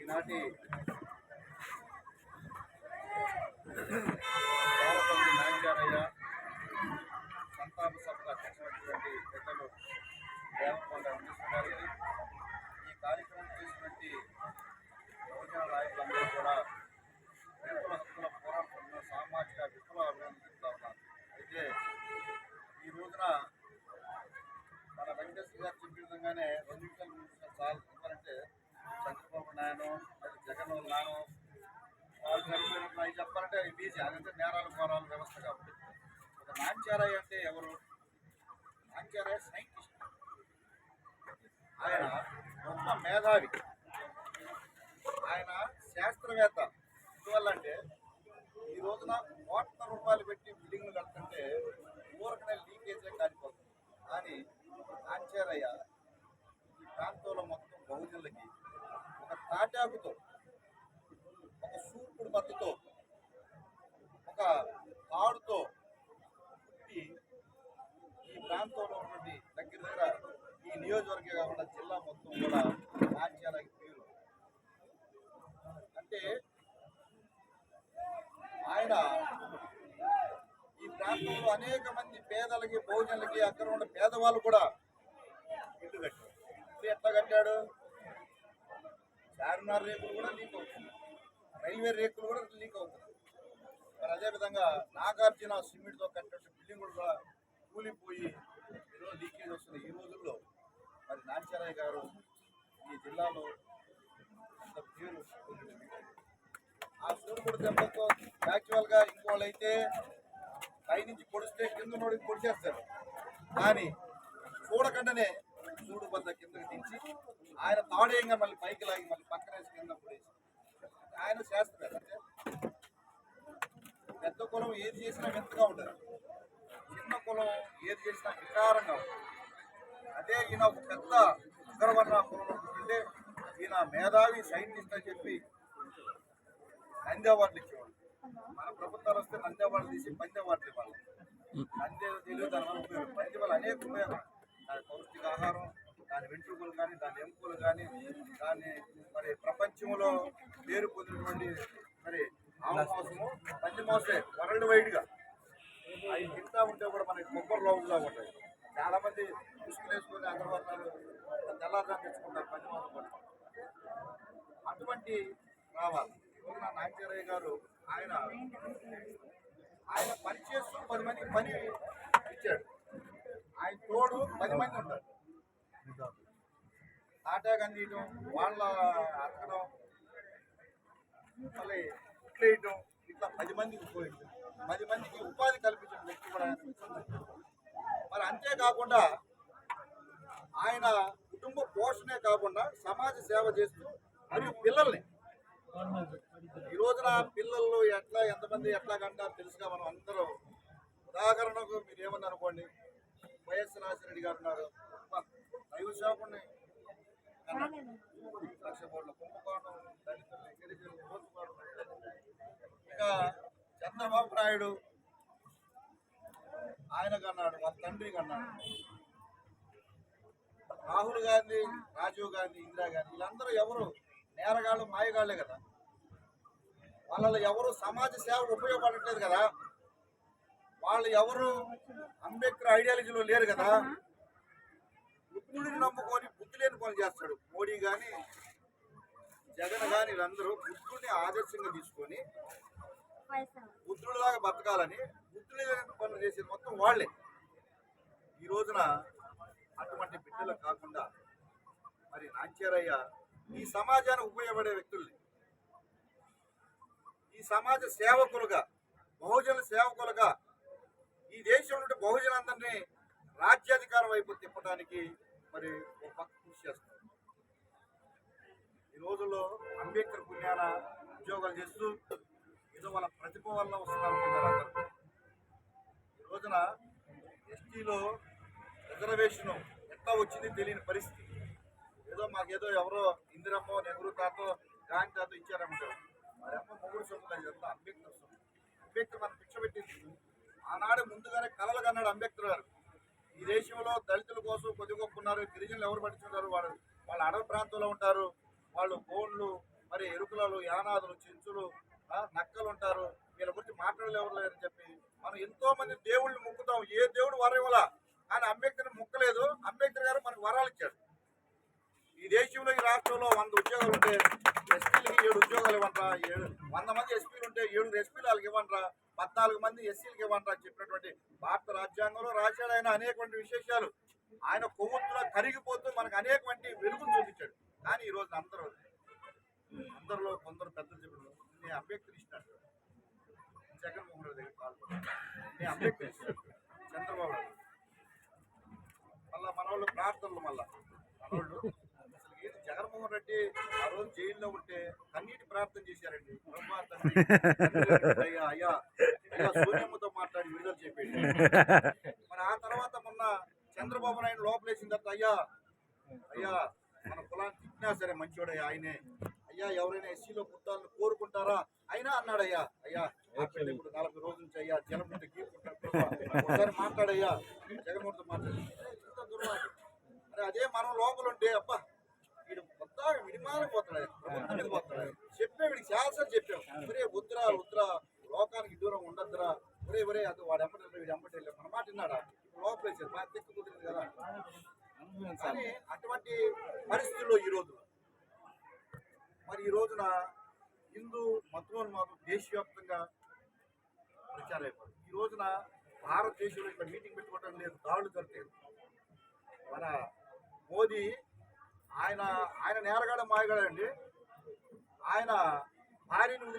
ఈనాటి బాలపల్లి నాంచారయ్య సంతాప సభకు అధ్యక్షులైనటువంటి పెద్దలు దేవకొండ వెంకటేశ్వర గారికి, ఈ కార్యక్రమం చేసినటువంటి బహుజన నాయకులందరూ కూడా వికల హక్కుల పోరాటంలో సామాజిక విప్లవ అభివృద్ధి ఉన్నారు. అయితే ఈ రోజున మన వెంకటేశ్వర గారు చెప్పిన విధంగానే 2 నిమిషాలు 3 నిమిషాలు చాలు. ఎందుకంటే చంద్రబాబు నాయుడు జగన్ నాను వాళ్ళు చనిపోయినప్పుడు అవి చెప్పాలంటే అవి బీజీ, అదంటే నేరాలు ఘోరాలు వ్యవస్థ. కాబట్టి ఒక నాంచారయ్య అంటే ఎవరు? నాంచారయ్య సైంటిస్ట్, ఆయన గొప్ప మేధావి, ఆయన శాస్త్రవేత్త. ఎందువల్ల అంటే ఈ రోజున కోట్ల రూపాయలు పెట్టి బిల్డింగ్లు కడుతుంటే ఊరకనే లీకేజే కాలిపోతుంది. కానీ నాంచారయ్య ఈ ప్రాంతంలో మొత్తం బహుజనులకి ఒక తాటాకుతో, ఒక సూపుడు మత్తుతో, ఒక తాడుతో పుట్టి ఈ ప్రాంతంలో ఉన్నటువంటి దగ్గర ఈ నియోజకవర్గం కాకుండా జిల్లా మొత్తం కూడా నాంచారయ్య పేరు. అంటే ఆయన ఈ ప్రాంతంలో అనేక మంది పేదలకి, బహుజనులకి, అక్కడ ఉన్న పేదవాళ్ళు కూడా ఇల్లు కట్టాడు. ఇల్లు ఎట్లా కట్టాడు? చార్మినార్ రేకులు కూడా లీక్ అవుతుంది, రైల్వే రేకులు కూడా లీక్ అవుతుంది. మరి అదేవిధంగా నాగార్జున సిమెంట్తో కట్టినట్టు బిల్డింగులు కూడా కూలిపోయి ఈరోజు లీకేజ్ వస్తున్నాయి. ఈ రోజుల్లో మరి నాంచారయ్య గారు ఈ జిల్లాలో అంత పేరు. ఆ సూర్యుడు దెబ్బతో యాక్చువల్గా ఇంకోళ్ళు అయితే పైనుంచి పొడిస్తే కింద నోడికి పొడిచేస్తారు. కానీ చూడకుండానే సూడు బద్ద కిందకి దించి ఆయన తాడేయంగా మళ్ళీ పైకి లాగి మళ్ళీ పక్కనేసి కింద పొడేసి, ఆయన శాస్త్రవేత్త. అంటే పెద్ద కులం ఏది చేసినా వింతగా ఉంటుంది, చిన్న కులం ఏది చేసినా వికారంగా ఉంటుంది. అదే ఈయన ఒక పెద్ద ఉగ్రవర్ణ కులంలో అంటే ఈయన మేధావి సైంటిస్ట్ అని చెప్పి నంది అవార్డులు ఇచ్చేవాళ్ళు. మన ప్రభుత్వాలు వస్తే నంది అవార్డు తీసి పంది అవార్డులు ఇవ్వాలి. నంది తెలియదు, దానివల్ల ఉపయోగం. పంది వల్ల అనేక ఉపయోగాలు, దాని పౌష్టికాహారం, దాని వెంట్రుకలు కానీ, దాని ఎముకలు కానీ, దాన్ని మరి ప్రపంచంలో పేరు పొందినటువంటి మరి ఆవు మాంసము, పంది మాంసే వరల్డ్ వైడ్గా. అవి తింటా ఉంటే కూడా మనకి కొబ్బరి లోవులా ఉంటాయి. చాలా మంది ముసుగులు వేసుకొని అగ్రవర్ణాలు తెల్లారుజాము తెచ్చుకుంటారు పంది మాంసం పట్టు. అటువంటి రావాలి. ఈరోజు నాంచారయ్య గారు ఆయన పని చేస్తూ 10 మందికి పని ఇచ్చాడు. ఆయన తోడు 10 మంది ఉంటారు. తాటాకు అందియటం, వాళ్ళ అతకడం, మళ్ళీ ఇట్లా వేయటం, ఇట్లా 10 మందికి 10 మందికి ఉపాధి కల్పించిన వ్యక్తి కూడా ఆయన. మరి అంతేకాకుండా ఆయన కుటుంబ పోషణే కాకుండా సమాజ సేవ చేస్తూ మరియు పిల్లల్ని, ఈ రోజున పిల్లలు ఎంతమంది ఎట్లా కంటారు తెలుసుగా మనం అందరూ. ఉదాహరణకు మీరు ఏమన్నా అనుకోండి, వైఎస్ రాజశేఖర గారు ఉన్నారు, దైవ సేవకుడిని లక్ష కోట్ల కుంభకోణం, దళితులు, గిరిజనులు దోచుకోవడం. ఇక చంద్రబాబు నాయుడు ఆయన కన్నాడు, వాళ్ళ తండ్రి కన్నాడు. రాహుల్ గాంధీ, రాజీవ్ గాంధీ, ఇందిరాగాంధీ, వీళ్ళందరూ ఎవరు నేరగాళ్ళు, మాయగాళ్లే కదా. వాళ్ళలో ఎవరు సమాజ సేవకు ఉపయోగపడట్లేదు కదా. వాళ్ళు ఎవరు అంబేద్కర్ ఐడియాలజీలో లేరు కదా. బుద్ధుడిని నమ్ముకొని బుద్ధి లేని పనులు చేస్తాడు మోడీ కానీ, జగన్ కానీ. వీళ్ళందరూ బుద్ధుడిని ఆదర్శంగా తీసుకొని బుద్ధుడిలాగా బతకాలని బుద్ధుడి లేని పనులు చేసేది మొత్తం వాళ్లే. ఈ రోజున అటువంటి బిడ్డలు కాకుండా మరి నాంచారయ్య ఈ సమాజానికి ఉపయోగపడే వ్యక్తుల్ని, ఈ సమాజ సేవకులుగా, బహుజన సేవకులుగా ఈ దేశంలో బహుజనందరినీ రాజ్యాధికారం వైపు తిప్పడానికి మరి ఒక పక్క కృషి చేస్తారు. ఈ రోజుల్లో అంబేద్కర్ పుణ్యాన ఉద్యోగాలు చేస్తూ ఏదో వాళ్ళ ప్రతిభ వల్ల వస్తున్నారు అందరూ. ఈ రోజున ఎస్టీలో రిజర్వేషన్ ఎట్లా వచ్చింది తెలియని పరిస్థితి. మాకేదో ఎవరో ఇందిరమ్మో, నెహ్రూ తాతో, గాంధీ తాతో ఇచ్చారంటారు. మరి అమ్మ మొగుడు సొమ్ము ఇదంతా అంబేద్కర్ సొమ్ము. అంబేద్కర్ మనం పిచ్చ పెట్టింది. ఆనాడు ముందుగానే కలలు కన్నాడు అంబేద్కర్ గారు. ఈ దేశంలో దళితుల కోసం కొద్ది గొప్ప ఉన్నారు, గిరిజనులు ఎవరు పట్టించుకుంటారు, వాళ్ళు అడవి ప్రాంతంలో ఉంటారు, వాళ్ళు బోన్లు మరి ఎరుకులలో యానాదులు చెంచులు నక్కలు ఉంటారు, వీళ్ళ గురించి మాట్లాడలేవరు లేరని చెప్పి మనం ఎంతో మంది దేవుళ్ళు మొక్కుతాం. ఏ దేవుడు వరం ఇవ్వాలా, కానీ అంబేద్కర్ మొక్కలేదు. అంబేద్కర్ గారు మనకు వరాలు ఇచ్చాడు. ఈ దేశంలో ఈ రాష్ట్రంలో 100 ఉద్యోగాలు ఉంటే ఎస్పీలకి 7 ఉద్యోగాలు ఇవ్వంటారా, 100 మంది ఎస్పీలు ఉంటే 7 ఎస్పీలు వాళ్ళకి ఇవ్వంటారా, 14 మంది ఎస్సీలకి ఇవ్వంటారా అని చెప్పినటువంటి భారత రాజ్యాంగంలో రాశాడు ఆయన. అనేకమైన విశేషాలు ఆయన కొవ్వొత్తులో కరిగిపోతూ మనకు అనేకమంది వెలుగును చూపించాడు. కానీ ఈ రోజు అందరిలో కొందరు పెద్దలు చెప్పారు, నేను అంబేద్కర్ ఇచ్చినట్టు జగన్మోహన్ రెడ్డి దగ్గర పాల్గొన్నాను, నేను అంబేద్కర్ ఇచ్చినట్టు చంద్రబాబు నాయుడు మళ్ళా మనోళ్ళు ప్రార్థనలు మనోళ్ళు అసలు ఏది జగన్మోహన్ రెడ్డి ఆ రోజు జైల్లో ఉంటే కన్నీటి ప్రార్థన చేశారండి. అయ్యా అయ్యా అయ్యా సూర్యమ్మతో మాట్లాడి విడుదల చెప్పేది. మరి ఆ తర్వాత మొన్న చంద్రబాబు నాయుడు లోపలేసిన తర్వాత అయ్యా అయ్యా మన కులాన్ని తిట్టినా సరే మంచివాడయ్యా ఆయనే, అయ్యా ఎవరైనా ఎస్సీలో పుట్టాలని కోరుకుంటారా అయినా అన్నాడు. అయ్యా అయ్యా ఇప్పుడు 40 రోజుల నుంచి అయ్యా జలం ముందు ఒకసారి మాట్లాడయ్యా జగన్మోహన్తో మాట్లాడి మరి అదే మనం లోపల ఉంటే అబ్బా వీడు కొత్తగా విడిమానం పోతాడు, ప్రభుత్వం మీద పోతాడు చెప్పే వీడికి చాలాసార్లు చెప్పాం, ఒరే వద్దురా వద్దురా లోకానికి దూరం ఉండద్దురా, ఒరే అది వాడు ఎమ్మటి వీడు ఎమ్మటి వెళ్ళాం మన మాట విన్నాడా, లోపల వేసారు బాగా తెక్కు కుదిరింది కదా. కానీ అటువంటి పరిస్థితుల్లో ఈ రోజున హిందూ మతోన్మాదం దేశవ్యాప్తంగా ప్రచారం అయిపోయింది. ఈ రోజున భారతదేశంలో ఇక్కడ మీటింగ్ పెట్టుకోవడం లేదు, దాడులు జరుగుతాయి. మన మోదీ ఆయన నేరగాడ మాయగాడండి, ఆయన భార్యను